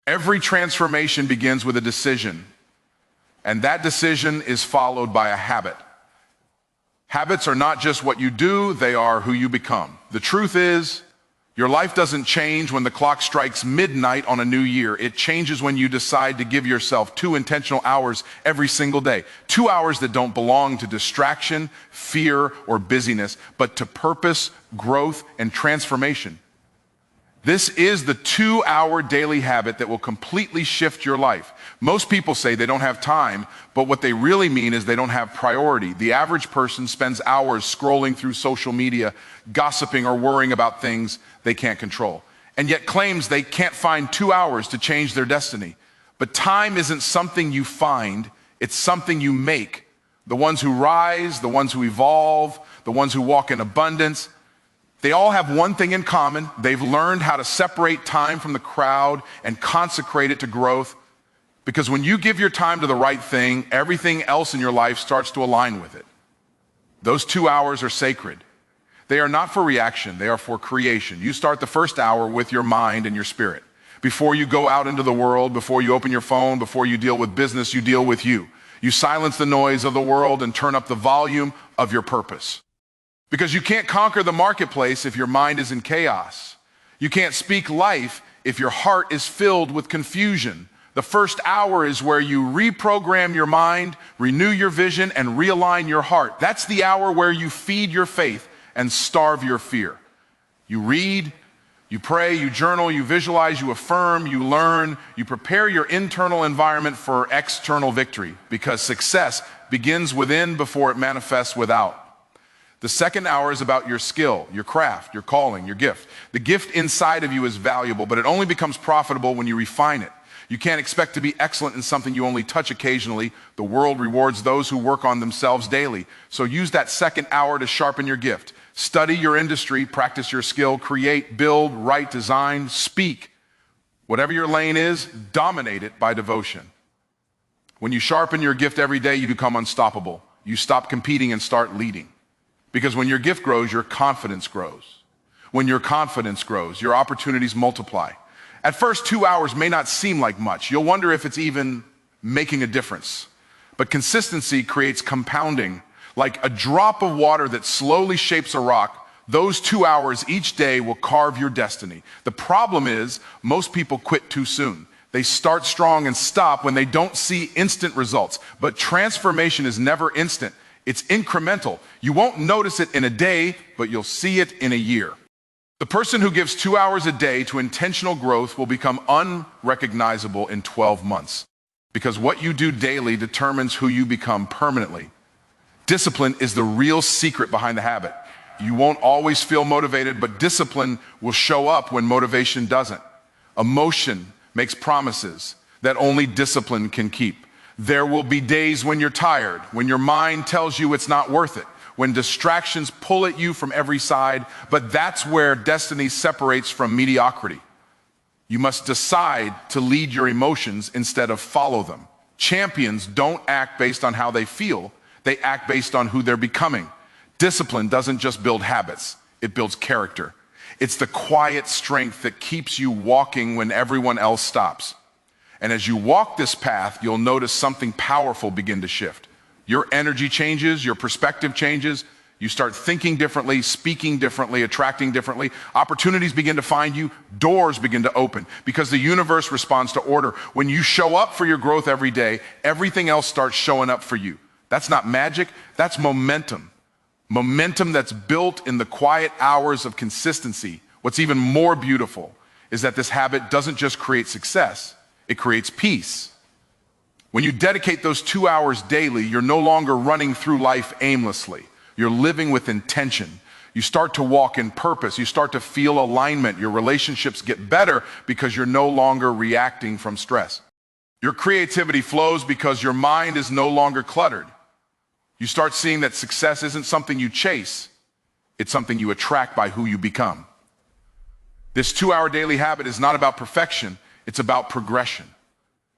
Every transformation begins with a decision, and that decision is followed by a habit. Habits are not just what you do, they are who you become. The truth is, your life doesn't change when the clock strikes midnight on a new year. It changes when you decide to give yourself 2 intentional hours every single day. 2 hours that don't belong to distraction, fear, or busyness, but to purpose, growth, and transformation. This is the 2-hour daily habit that will completely shift your life. Most people say they don't have time, but what they really mean is they don't have priority. The average person spends hours scrolling through social media, gossiping or worrying about things they can't control, and yet claims they can't find 2 hours to change their destiny. But time isn't something you find, it's something you make. The ones who rise, the ones who evolve, the ones who walk in abundance, they all have one thing in common. They've learned how to separate time from the crowd and consecrate it to growth. Because when you give your time to the right thing, everything else in your life starts to align with it. Those 2 hours are sacred. They are not for reaction, they are for creation. You start the first hour with your mind and your spirit. Before you go out into the world, before you open your phone, before you deal with business, you deal with you. You silence the noise of the world and turn up the volume of your purpose. Because you can't conquer the marketplace if your mind is in chaos. You can't speak life if your heart is filled with confusion. The first hour is where you reprogram your mind, renew your vision, and realign your heart. That's the hour where you feed your faith and starve your fear. You read, you pray, you journal, you visualize, you affirm, you learn, you prepare your internal environment for external victory, because success begins within before it manifests without. The second hour is about your skill, your craft, your calling, your gift. The gift inside of you is valuable, but it only becomes profitable when you refine it. You can't expect to be excellent in something you only touch occasionally. The world rewards those who work on themselves daily. So use that second hour to sharpen your gift. Study your industry, practice your skill, create, build, write, design, speak. Whatever your lane is, dominate it by devotion. When you sharpen your gift every day, you become unstoppable. You stop competing and start leading. Because when your gift grows, your confidence grows. When your confidence grows, your opportunities multiply. At first, 2 hours may not seem like much. You'll wonder if it's even making a difference. But consistency creates compounding. Like a drop of water that slowly shapes a rock, those 2 hours each day will carve your destiny. The problem is, most people quit too soon. They start strong and stop when they don't see instant results. But transformation is never instant. It's incremental. You won't notice it in a day, but you'll see it in a year. The person who gives 2 hours a day to intentional growth will become unrecognizable in 12 months. Because what you do daily determines who you become permanently. Discipline is the real secret behind the habit. You won't always feel motivated, but discipline will show up when motivation doesn't. Emotion makes promises that only discipline can keep. There will be days when you're tired, when your mind tells you it's not worth it, when distractions pull at you from every side, but that's where destiny separates from mediocrity. You must decide to lead your emotions instead of follow them. Champions don't act based on how they feel, they act based on who they're becoming. Discipline doesn't just build habits, it builds character. It's the quiet strength that keeps you walking when everyone else stops. And as you walk this path, you'll notice something powerful begin to shift. Your energy changes, your perspective changes, you start thinking differently, speaking differently, attracting differently. Opportunities begin to find you, doors begin to open, because the universe responds to order. When you show up for your growth every day, everything else starts showing up for you. That's not magic, that's momentum. Momentum that's built in the quiet hours of consistency. What's even more beautiful is that this habit doesn't just create success, it creates peace. When you dedicate those 2 hours daily, you're no longer running through life aimlessly. You're living with intention. You start to walk in purpose. You start to feel alignment. Your relationships get better because you're no longer reacting from stress. Your creativity flows because your mind is no longer cluttered. You start seeing that success isn't something you chase. It's something you attract by who you become. This 2-hour daily habit is not about perfection. It's about progression.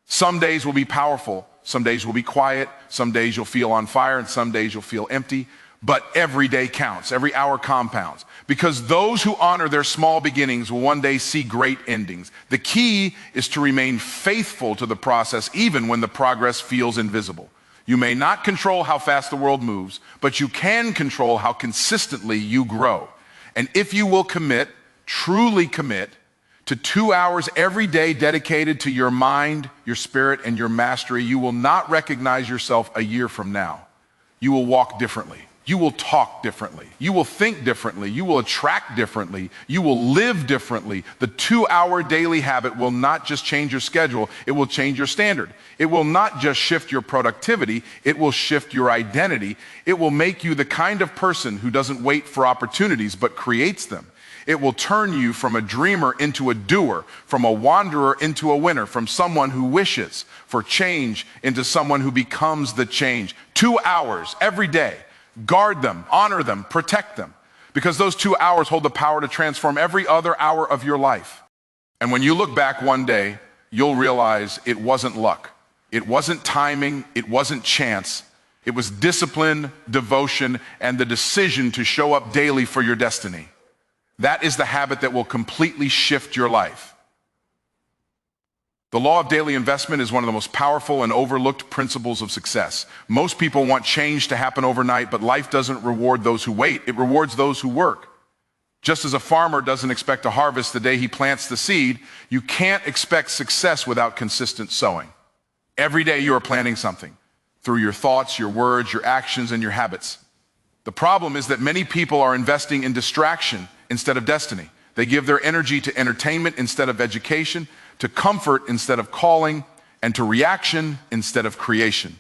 Some days will be powerful, some days will be quiet, some days you'll feel on fire, and some days you'll feel empty. But every day counts, every hour compounds. Because those who honor their small beginnings will one day see great endings. The key is to remain faithful to the process even when the progress feels invisible. You may not control how fast the world moves, but you can control how consistently you grow. And if you will commit, truly commit, to 2 hours every day dedicated to your mind, your spirit, and your mastery, you will not recognize yourself a year from now. You will walk differently. You will talk differently. You will think differently. You will attract differently. You will live differently. The 2-hour daily habit will not just change your schedule, it will change your standard. It will not just shift your productivity, it will shift your identity. It will make you the kind of person who doesn't wait for opportunities but creates them. It will turn you from a dreamer into a doer, from a wanderer into a winner, from someone who wishes for change into someone who becomes the change. 2 hours every day. Guard them, honor them, protect them, because those 2 hours hold the power to transform every other hour of your life. And when you look back one day, you'll realize it wasn't luck. It wasn't timing. It wasn't chance. It was discipline, devotion, and the decision to show up daily for your destiny. That is the habit that will completely shift your life. The law of daily investment is one of the most powerful and overlooked principles of success. Most people want change to happen overnight, but life doesn't reward those who wait. It rewards those who work. Just as a farmer doesn't expect to harvest the day he plants the seed, you can't expect success without consistent sowing. Every day you are planting something through your thoughts, your words, your actions, and your habits. The problem is that many people are investing in distraction instead of destiny. They give their energy to entertainment instead of education, to comfort instead of calling, and to reaction instead of creation.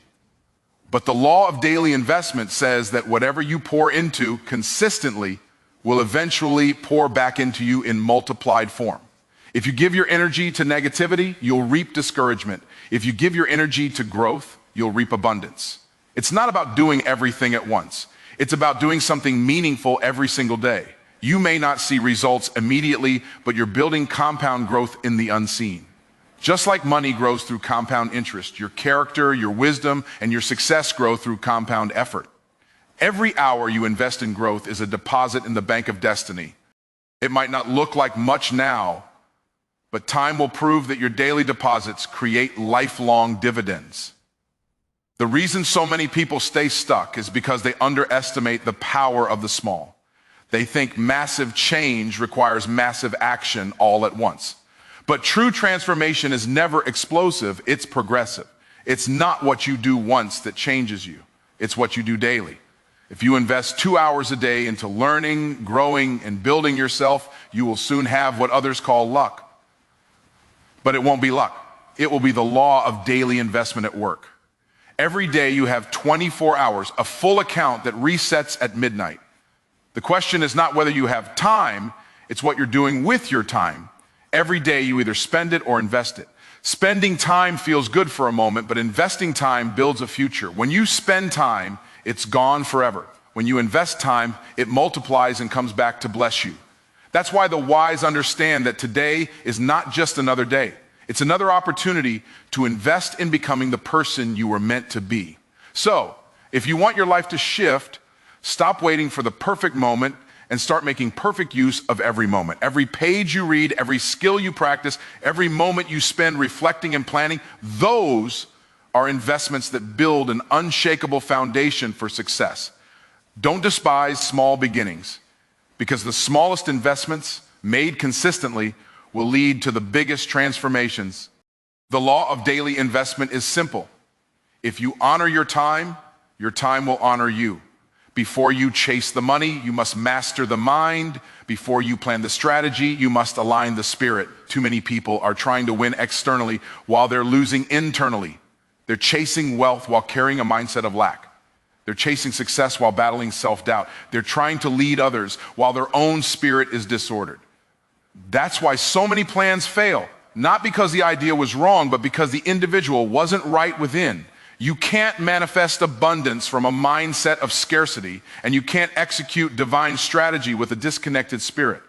But the law of daily investment says that whatever you pour into consistently will eventually pour back into you in multiplied form. If you give your energy to negativity, you'll reap discouragement. If you give your energy to growth, you'll reap abundance. It's not about doing everything at once. It's about doing something meaningful every single day. You may not see results immediately, but you're building compound growth in the unseen. Just like money grows through compound interest, your character, your wisdom, and your success grow through compound effort. Every hour you invest in growth is a deposit in the bank of destiny. It might not look like much now, but time will prove that your daily deposits create lifelong dividends. The reason so many people stay stuck is because they underestimate the power of the small. They think massive change requires massive action all at once. But true transformation is never explosive, it's progressive. It's not what you do once that changes you, it's what you do daily. If you invest 2 hours a day into learning, growing, and building yourself, you will soon have what others call luck. But it won't be luck. It will be the law of daily investment at work. Every day you have 24 hours, a full account that resets at midnight. The question is not whether you have time, it's what you're doing with your time. Every day you either spend it or invest it. Spending time feels good for a moment, but investing time builds a future. When you spend time, it's gone forever. When you invest time, it multiplies and comes back to bless you. That's why the wise understand that today is not just another day. It's another opportunity to invest in becoming the person you were meant to be. So, if you want your life to shift, stop waiting for the perfect moment and start making perfect use of every moment. Every page you read, every skill you practice, every moment you spend reflecting and planning, those are investments that build an unshakable foundation for success. Don't despise small beginnings, because the smallest investments made consistently will lead to the biggest transformations. The law of daily investment is simple. If you honor your time will honor you. Before you chase the money, you must master the mind. Before you plan the strategy, you must align the spirit. Too many people are trying to win externally while they're losing internally. They're chasing wealth while carrying a mindset of lack. They're chasing success while battling self-doubt. They're trying to lead others while their own spirit is disordered. That's why so many plans fail, not because the idea was wrong, but because the individual wasn't right within. You can't manifest abundance from a mindset of scarcity, and you can't execute divine strategy with a disconnected spirit.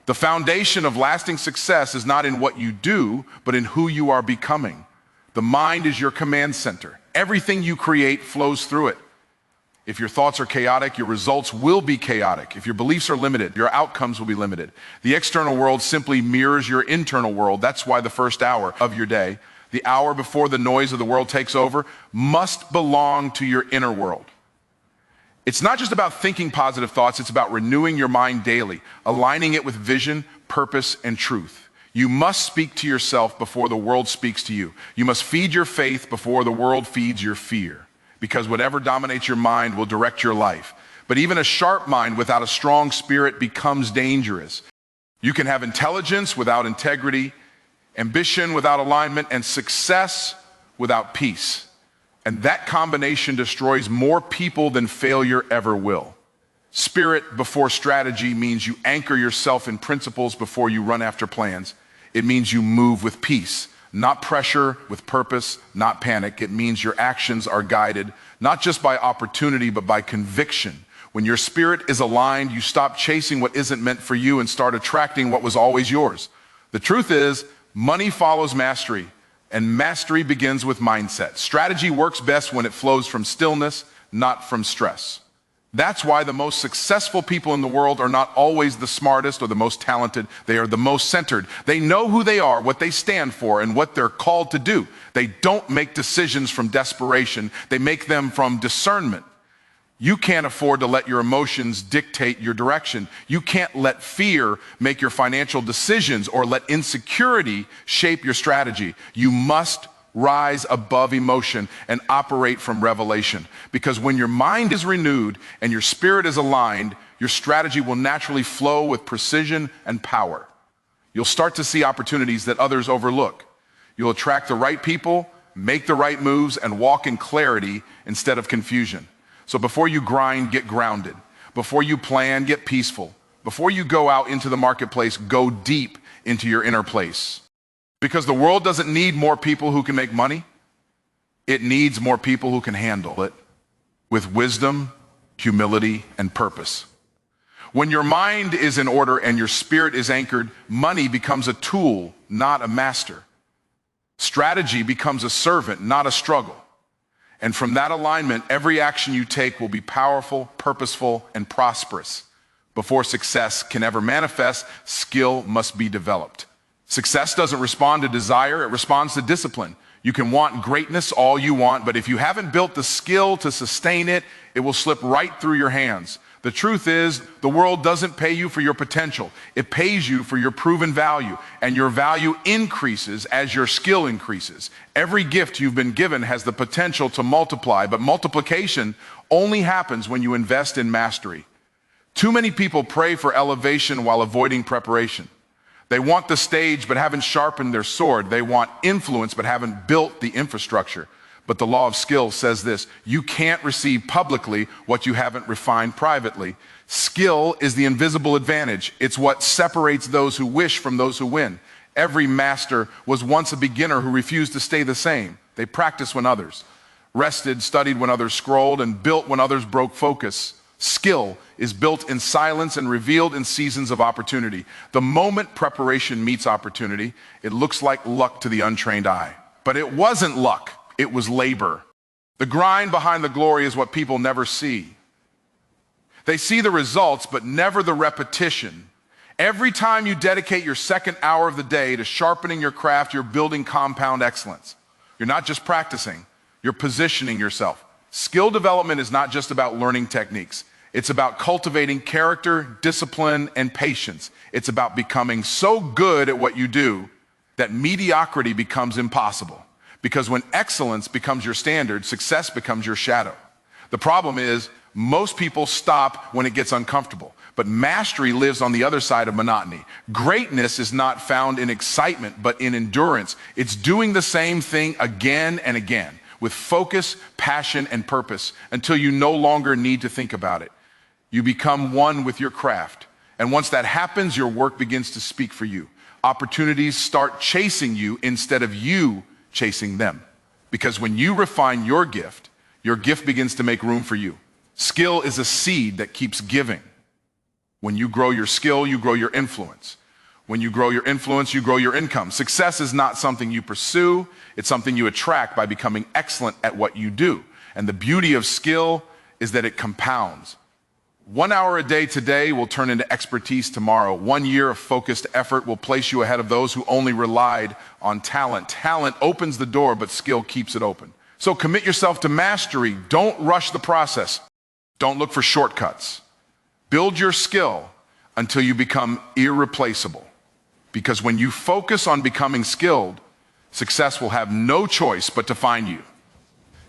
The foundation of lasting success is not in what you do, but in who you are becoming. The mind is your command center. Everything you create flows through it. If your thoughts are chaotic, your results will be chaotic. If your beliefs are limited, your outcomes will be limited. The external world simply mirrors your internal world. That's why the first hour of your day, the hour before the noise of the world takes over, must belong to your inner world. It's not just about thinking positive thoughts, it's about renewing your mind daily, aligning it with vision, purpose, and truth. You must speak to yourself before the world speaks to you. You must feed your faith before the world feeds your fear, because whatever dominates your mind will direct your life. But even a sharp mind without a strong spirit becomes dangerous. You can have intelligence without integrity, ambition without alignment, and success without peace. And that combination destroys more people than failure ever will. Spirit before strategy means you anchor yourself in principles before you run after plans. It means you move with peace, not pressure, with purpose, not panic. It means your actions are guided, not just by opportunity, but by conviction. When your spirit is aligned, you stop chasing what isn't meant for you and start attracting what was always yours. The truth is, money follows mastery, and mastery begins with mindset. Strategy works best when it flows from stillness, not from stress. That's why the most successful people in the world are not always the smartest or the most talented. They are the most centered. They know who they are, what they stand for, and what they're called to do. They don't make decisions from desperation. They make them from discernment. You can't afford to let your emotions dictate your direction. You can't let fear make your financial decisions or let insecurity shape your strategy. You must rise above emotion and operate from revelation. Because when your mind is renewed and your spirit is aligned, your strategy will naturally flow with precision and power. You'll start to see opportunities that others overlook. You'll attract the right people, make the right moves, and walk in clarity instead of confusion. So before you grind, get grounded. Before you plan, get peaceful. Before you go out into the marketplace, go deep into your inner place. Because the world doesn't need more people who can make money. It needs more people who can handle it with wisdom, humility, and purpose. When your mind is in order and your spirit is anchored, money becomes a tool, not a master. Strategy becomes a servant, not a struggle. And from that alignment, every action you take will be powerful, purposeful, and prosperous. Before success can ever manifest, skill must be developed. Success doesn't respond to desire, it responds to discipline. You can want greatness all you want, but if you haven't built the skill to sustain it, it will slip right through your hands. The truth is, the world doesn't pay you for your potential. It pays you for your proven value, and your value increases as your skill increases. Every gift you've been given has the potential to multiply, but multiplication only happens when you invest in mastery. Too many people pray for elevation while avoiding preparation. They want the stage but haven't sharpened their sword. They want influence but haven't built the infrastructure. But the law of skill says this: you can't receive publicly what you haven't refined privately. Skill is the invisible advantage. It's what separates those who wish from those who win. Every master was once a beginner who refused to stay the same. They practiced when others rested, studied when others scrolled, and built when others broke focus. Skill is built in silence and revealed in seasons of opportunity. The moment preparation meets opportunity, it looks like luck to the untrained eye. But it wasn't luck. It was labor. The grind behind the glory is what people never see. They see the results, but never the repetition. Every time you dedicate your second hour of the day to sharpening your craft, you're building compound excellence. You're not just practicing, you're positioning yourself. Skill development is not just about learning techniques. It's about cultivating character, discipline, and patience. It's about becoming so good at what you do that mediocrity becomes impossible. Because when excellence becomes your standard, success becomes your shadow. The problem is, most people stop when it gets uncomfortable, but mastery lives on the other side of monotony. Greatness is not found in excitement, but in endurance. It's doing the same thing again and again with focus, passion, and purpose until you no longer need to think about it. You become one with your craft. And once that happens, your work begins to speak for you. Opportunities start chasing you instead of you chasing them. Because when you refine your gift begins to make room for you. Skill is a seed that keeps giving. When you grow your skill, you grow your influence. When you grow your influence, you grow your income. Success is not something you pursue, it's something you attract by becoming excellent at what you do. And the beauty of skill is that it compounds. 1 hour a day today will turn into expertise tomorrow. 1 year of focused effort will place you ahead of those who only relied on talent. Talent opens the door, but skill keeps it open. So commit yourself to mastery. Don't rush the process. Don't look for shortcuts. Build your skill until you become irreplaceable. Because when you focus on becoming skilled, success will have no choice but to find you.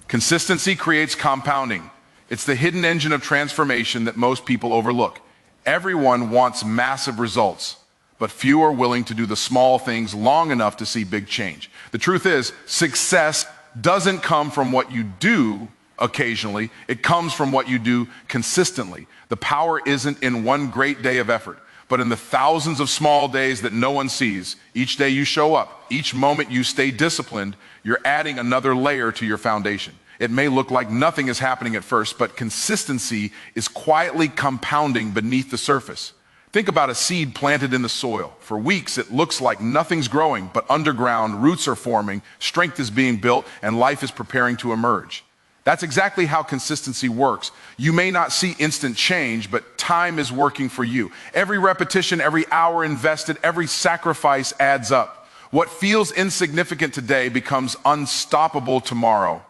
Consistency creates compounding. It's the hidden engine of transformation that most people overlook. Everyone wants massive results, but few are willing to do the small things long enough to see big change. The truth is, success doesn't come from what you do occasionally. It comes from what you do consistently. The power isn't in one great day of effort, but in the thousands of small days that no one sees. Each day you show up, each moment you stay disciplined, you're adding another layer to your foundation. It may look like nothing is happening at first, but consistency is quietly compounding beneath the surface. Think about a seed planted in the soil. For weeks, it looks like nothing's growing, but underground, roots are forming, strength is being built, and life is preparing to emerge. That's exactly how consistency works. You may not see instant change, but time is working for you. Every repetition, every hour invested, every sacrifice adds up. What feels insignificant today becomes unstoppable tomorrow.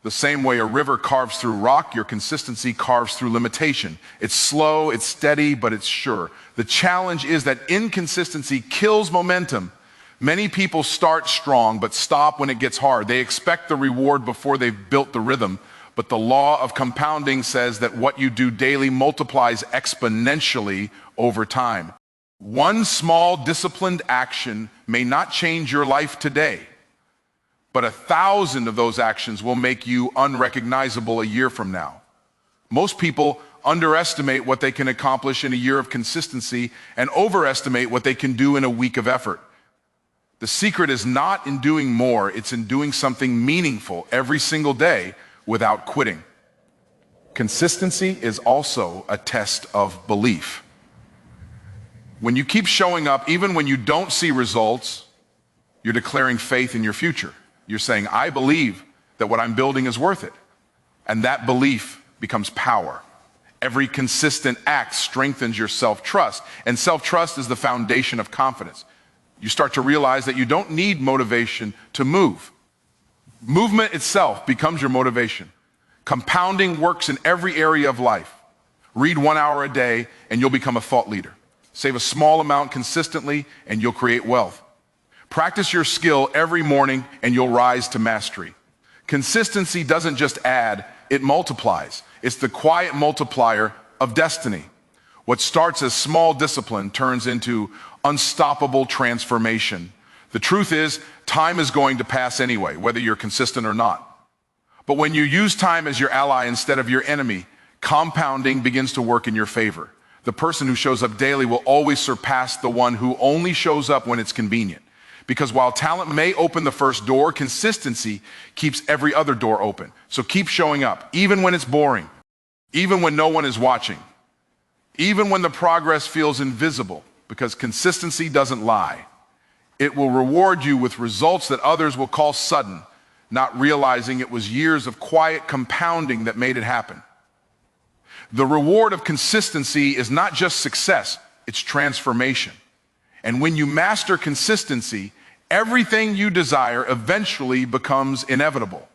The same way a river carves through rock, your consistency carves through limitation. It's slow, it's steady, but it's sure. The challenge is that inconsistency kills momentum. Many people start strong, but stop when it gets hard. They expect the reward before they've built the rhythm. But the law of compounding says that what you do daily multiplies exponentially over time. One small disciplined action may not change your life today, but 1,000 of those actions will make you unrecognizable a year from now. Most people underestimate what they can accomplish in a year of consistency and overestimate what they can do in a week of effort. The secret is not in doing more, it's in doing something meaningful every single day without quitting. Consistency is also a test of belief. When you keep showing up, even when you don't see results, you're declaring faith in your future. You're saying, I believe that what I'm building is worth it. And that belief becomes power. Every consistent act strengthens your self-trust, and self-trust is the foundation of confidence. You start to realize that you don't need motivation to move. Movement itself becomes your motivation. Compounding works in every area of life. Read 1 hour a day and you'll become a thought leader. Save a small amount consistently and you'll create wealth. Practice your skill every morning and you'll rise to mastery. Consistency doesn't just add, it multiplies. It's the quiet multiplier of destiny. What starts as small discipline turns into unstoppable transformation. The truth is, time is going to pass anyway, whether you're consistent or not. But when you use time as your ally instead of your enemy, compounding begins to work in your favor. The person who shows up daily will always surpass the one who only shows up when it's convenient. Because while talent may open the first door, consistency keeps every other door open. So keep showing up, even when it's boring, even when no one is watching, even when the progress feels invisible, because consistency doesn't lie. It will reward you with results that others will call sudden, not realizing it was years of quiet compounding that made it happen. The reward of consistency is not just success, it's transformation. And when you master consistency, everything you desire eventually becomes inevitable.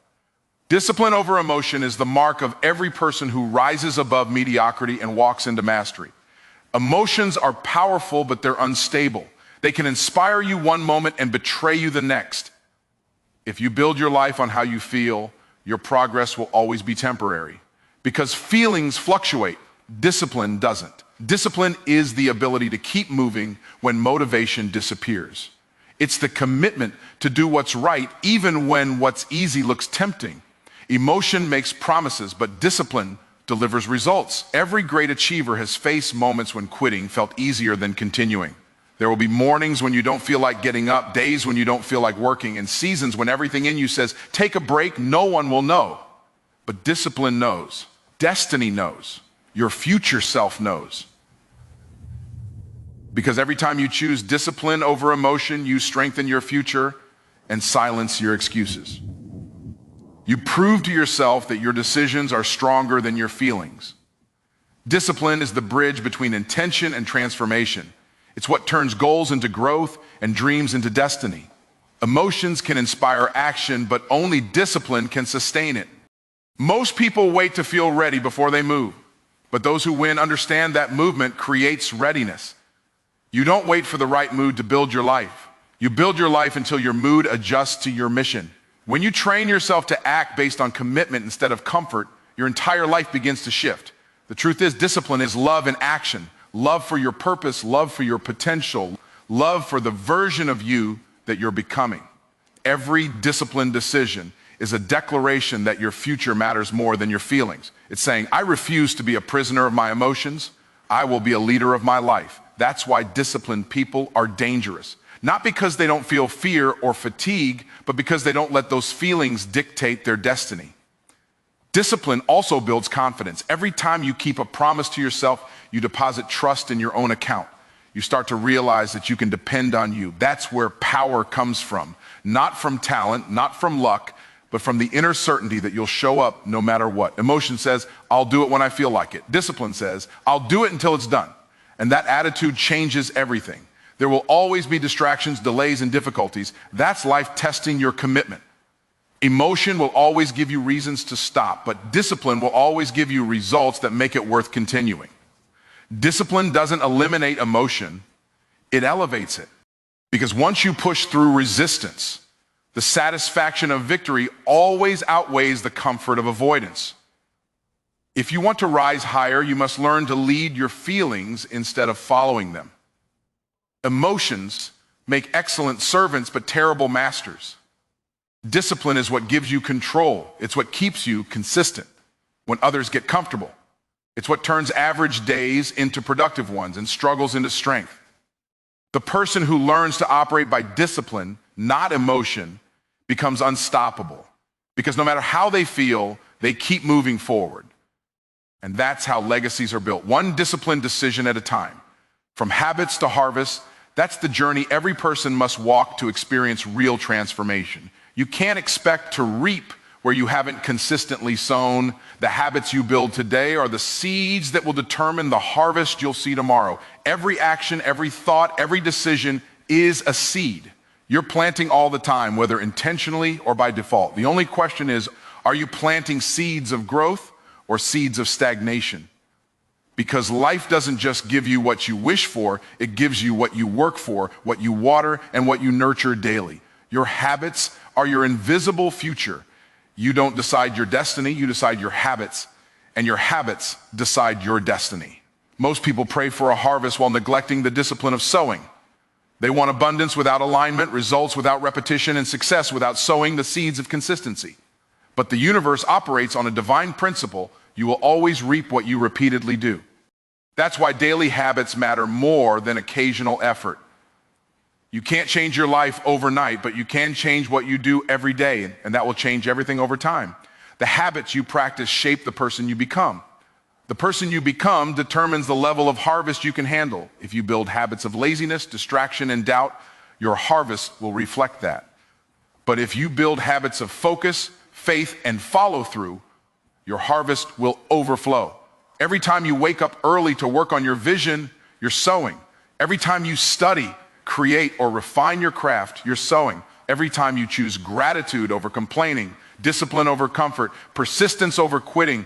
Discipline over emotion is the mark of every person who rises above mediocrity and walks into mastery. Emotions are powerful, but they're unstable. They can inspire you one moment and betray you the next. If you build your life on how you feel, your progress will always be temporary. Because feelings fluctuate, discipline doesn't. Discipline is the ability to keep moving when motivation disappears. It's the commitment to do what's right even when what's easy looks tempting. Emotion makes promises, but discipline delivers results. Every great achiever has faced moments when quitting felt easier than continuing. There will be mornings when you don't feel like getting up, days when you don't feel like working, and seasons when everything in you says, take a break, no one will know. But discipline knows. Destiny knows. Your future self knows. Because every time you choose discipline over emotion, you strengthen your future and silence your excuses. You prove to yourself that your decisions are stronger than your feelings. Discipline is the bridge between intention and transformation. It's what turns goals into growth and dreams into destiny. Emotions can inspire action, but only discipline can sustain it. Most people wait to feel ready before they move, but those who win understand that movement creates readiness. You don't wait for the right mood to build your life. You build your life until your mood adjusts to your mission. When you train yourself to act based on commitment instead of comfort, your entire life begins to shift. The truth is, discipline is love in action. Love for your purpose, love for your potential, love for the version of you that you're becoming. Every disciplined decision is a declaration that your future matters more than your feelings. It's saying, I refuse to be a prisoner of my emotions. I will be a leader of my life. That's why disciplined people are dangerous. Not because they don't feel fear or fatigue, but because they don't let those feelings dictate their destiny. Discipline also builds confidence. Every time you keep a promise to yourself, you deposit trust in your own account. You start to realize that you can depend on you. That's where power comes from. Not from talent, not from luck, but from the inner certainty that you'll show up no matter what. Emotion says, I'll do it when I feel like it. Discipline says, I'll do it until it's done. And that attitude changes everything. There will always be distractions, delays, and difficulties. That's life testing your commitment. Emotion will always give you reasons to stop, but discipline will always give you results that make it worth continuing. Discipline doesn't eliminate emotion, it elevates it. Because once you push through resistance, the satisfaction of victory always outweighs the comfort of avoidance. If you want to rise higher, you must learn to lead your feelings instead of following them. Emotions make excellent servants but terrible masters. Discipline is what gives you control. It's what keeps you consistent when others get comfortable. It's what turns average days into productive ones and struggles into strength. The person who learns to operate by discipline, not emotion, becomes unstoppable because no matter how they feel, they keep moving forward. And that's how legacies are built, one disciplined decision at a time. From habits to harvest, that's the journey every person must walk to experience real transformation. You can't expect to reap where you haven't consistently sown. The habits you build today are the seeds that will determine the harvest you'll see tomorrow. Every action, every thought, every decision is a seed. You're planting all the time, whether intentionally or by default. The only question is, are you planting seeds of growth or seeds of stagnation? Because life doesn't just give you what you wish for, it gives you what you work for, what you water, and what you nurture daily. Your habits are your invisible future. You don't decide your destiny, you decide your habits, and your habits decide your destiny. Most people pray for a harvest while neglecting the discipline of sowing. They want abundance without alignment, results without repetition, and success without sowing the seeds of consistency. But the universe operates on a divine principle. You will always reap what you repeatedly do. That's why daily habits matter more than occasional effort. You can't change your life overnight, but you can change what you do every day, and that will change everything over time. The habits you practice shape the person you become. The person you become determines the level of harvest you can handle. If you build habits of laziness, distraction, and doubt, your harvest will reflect that. But if you build habits of focus, faith, and follow through, your harvest will overflow. Every time you wake up early to work on your vision, you're sowing. Every time you study, create, or refine your craft, you're sowing. Every time you choose gratitude over complaining, discipline over comfort, persistence over quitting,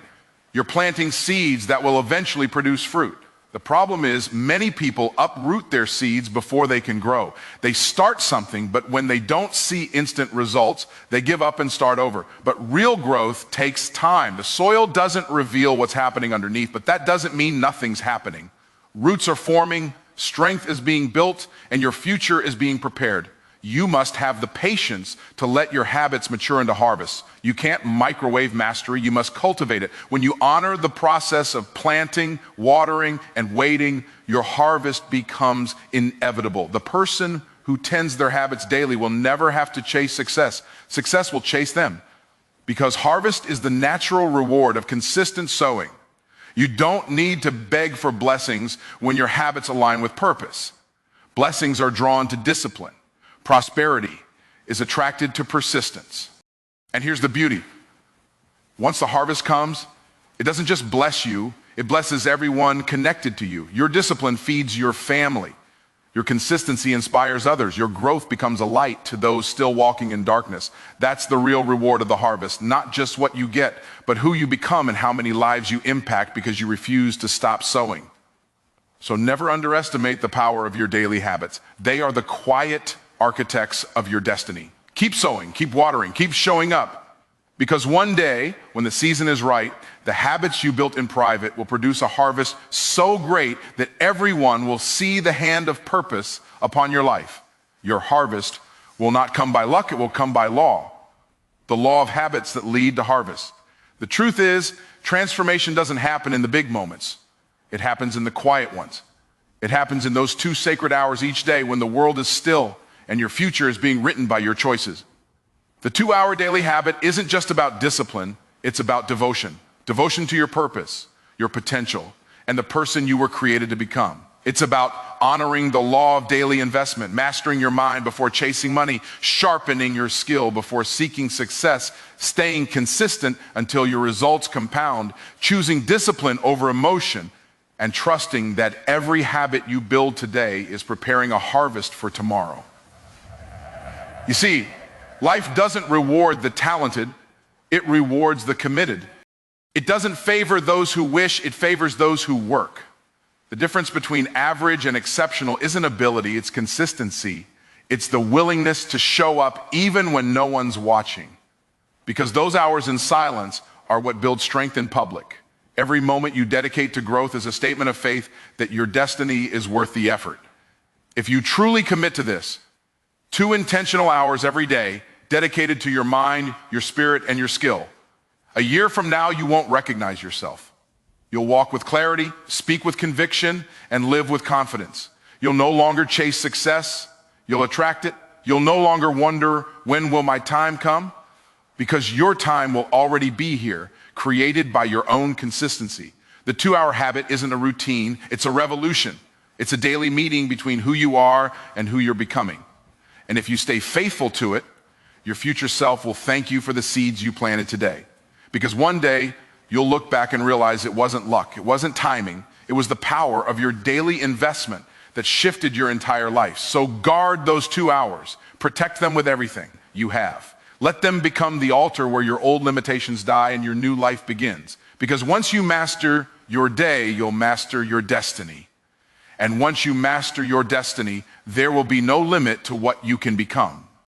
you're planting seeds that will eventually produce fruit. The problem is many people uproot their seeds before they can grow. They start something, but when they don't see instant results, they give up and start over. But real growth takes time. The soil doesn't reveal what's happening underneath, but that doesn't mean nothing's happening. Roots are forming, strength is being built, and your future is being prepared. You must have the patience to let your habits mature into harvest. You can't microwave mastery, you must cultivate it. When you honor the process of planting, watering, and waiting, your harvest becomes inevitable. The person who tends their habits daily will never have to chase success. Success will chase them, because harvest is the natural reward of consistent sowing. You don't need to beg for blessings when your habits align with purpose. Blessings are drawn to discipline. Prosperity is attracted to persistence. And here's the beauty. Once the harvest comes, it doesn't just bless you, it blesses everyone connected to you. Your discipline feeds your family. Your consistency inspires others. Your growth becomes a light to those still walking in darkness. That's the real reward of the harvest, not just what you get, but who you become and how many lives you impact because you refuse to stop sowing. So never underestimate the power of your daily habits. They are the quiet architects of your destiny. Keep sowing, keep watering, keep showing up. Because one day, when the season is right, the habits you built in private will produce a harvest so great that everyone will see the hand of purpose upon your life. Your harvest will not come by luck, it will come by law. The law of habits that lead to harvest. The truth is, transformation doesn't happen in the big moments. It happens in the quiet ones. It happens in those 2 sacred hours each day when the world is still and your future is being written by your choices. The 2-hour daily habit isn't just about discipline, it's about devotion. Devotion to your purpose, your potential, and the person you were created to become. It's about honoring the law of daily investment, mastering your mind before chasing money, sharpening your skill before seeking success, staying consistent until your results compound, choosing discipline over emotion, and trusting that every habit you build today is preparing a harvest for tomorrow. You see, life doesn't reward the talented, it rewards the committed. It doesn't favor those who wish, it favors those who work. The difference between average and exceptional isn't ability, it's consistency. It's the willingness to show up even when no one's watching. Because those hours in silence are what build strength in public. Every moment you dedicate to growth is a statement of faith that your destiny is worth the effort. If you truly commit to this, 2 intentional hours every day dedicated to your mind, your spirit, and your skill, a year from now, you won't recognize yourself. You'll walk with clarity, speak with conviction, and live with confidence. You'll no longer chase success. You'll attract it. You'll no longer wonder, when will my time come? Because your time will already be here, created by your own consistency. The 2-hour habit isn't a routine, it's a revolution. It's a daily meeting between who you are and who you're becoming. And if you stay faithful to it, your future self will thank you for the seeds you planted today. Because one day, you'll look back and realize it wasn't luck, it wasn't timing, it was the power of your daily investment that shifted your entire life. So guard those 2 hours, protect them with everything you have. Let them become the altar where your old limitations die and your new life begins. Because once you master your day, you'll master your destiny. And once you master your destiny, there will be no limit to what you can become.